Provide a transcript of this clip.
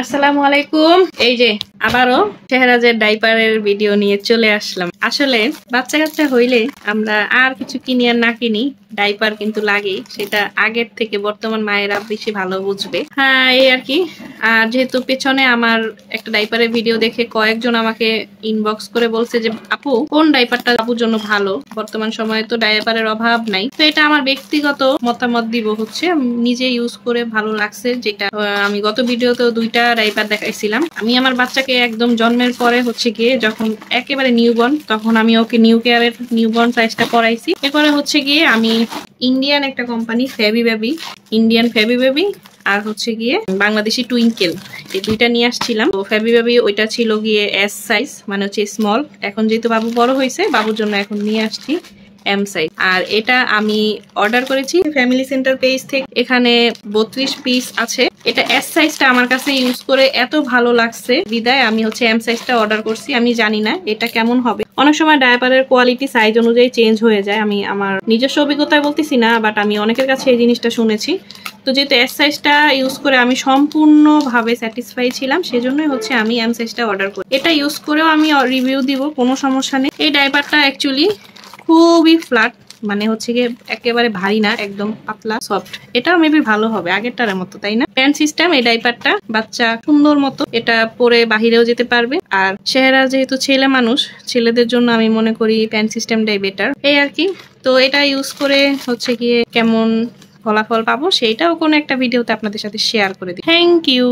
আসসালামু আলাইকুম। এই যে আবারও শেহরাজের ডাইপারের ভিডিও নিয়ে চলে আসলাম। আসলে বাচ্চা কাচ্চা হইলে আমরা আর কিছু কিনি আর না কিনি, ডাইপার কিন্তু লাগেই। সেটা আগের থেকে বর্তমান মায়েরা বেশি ভালো বুঝবে। হ্যাঁ, এই আর কি। আর যেহেতু পেছনে আমার একটা ডাইপারের ভিডিও দেখে কয়েকজন আমাকে ইনবক্স করে বলছে যে আপু কোন ডাইপারটা আপুর জন্য ভালো, বর্তমান সময়ে তো ডাইপারের অভাব নাই। তো এটা আমার ব্যক্তিগত মতামত দিব হচ্ছে, নিজে ইউজ করে ভালো লাগছে। যেটা আমি গত ভিডিওতেও দুইটা ডাইপার দেখাইছিলাম। আমি আমার বাচ্চাকে একদম জন্মের পরে হচ্ছে গিয়ে যখন একেবারে নিউবর্ন, তখন আমি ওকে নিউ কেয়ারের নিউবর্ন সাইজটা পরাইছি। এরপরে হচ্ছে গিয়ে আমি ইন্ডিয়ান একটা কোম্পানি ফেবি বেবি, ইন্ডিয়ান ফেবি বেবি আর হচ্ছে গিয়ে বাংলাদেশি টুইঙ্কেল, এই দুইটা নিয়ে আসছিলাম। তো ফেবি বেবি ওইটা ছিল গিয়ে এস সাইজ, মানে হচ্ছে স্মল। এখন যেহেতু বাবু বড় হয়েছে, বাবুর জন্য এখন নিয়ে আসছি এম সাইজ। আর এটা আমি অর্ডার করেছি ফ্যামিলি সেন্টার পেজ থেকে। এখানে 32 পিস আছে। এটা এস সাইজটা আমার কাছে ইউজ করে এত ভালো লাগছে বিদায় আমি হচ্ছে এম সাইজটা অর্ডার করছি। আমি জানি না এটা কেমন হবে। অনেক সময় ডায়াপারের কোয়ালিটি সাইজ অনুযায়ী চেঞ্জ হয়ে যায়। আমি আমার নিজস্ব অভিজ্ঞতায় বলতেছি না, বাট আমি অনেকের কাছে এই জিনিসটা শুনেছি। তো যেহেতু এস সাইজটা ইউজ করে আমি সম্পূর্ণভাবে স্যাটিসফাই ছিলাম, সেজন্যই হচ্ছে আমি এম সাইজটা অর্ডার করি। এটা ইউজ করেও আমি রিভিউ দিব, কোনো সমস্যা নেই। এই ডাইপারটা অ্যাকচুয়ালি খুবই ফ্ল্যাট, মানে হচ্ছে গিয়ে একেবারে ভারী না, একদম পাতলা সফট। এটা মেবি ভালো হবে আগেরটার মতো, তাই না? প্যান্ট সিস্টেম এই ডাইপারটা, বাচ্চা সুন্দর মতো এটা পরে বাহিরেও যেতে পারবে। আর চেহারা যেহেতু ছেলে মানুষ, ছেলেদের জন্য আমি মনে করি প্যান্ট সিস্টেমটাই বেটার, এই আর কি। তো এটা ইউজ করে হচ্ছে গিয়ে কেমন ফলাফল পাবো সেইটাও কোনো একটা ভিডিওতে আপনাদের সাথে শেয়ার করে দিই। Thank you.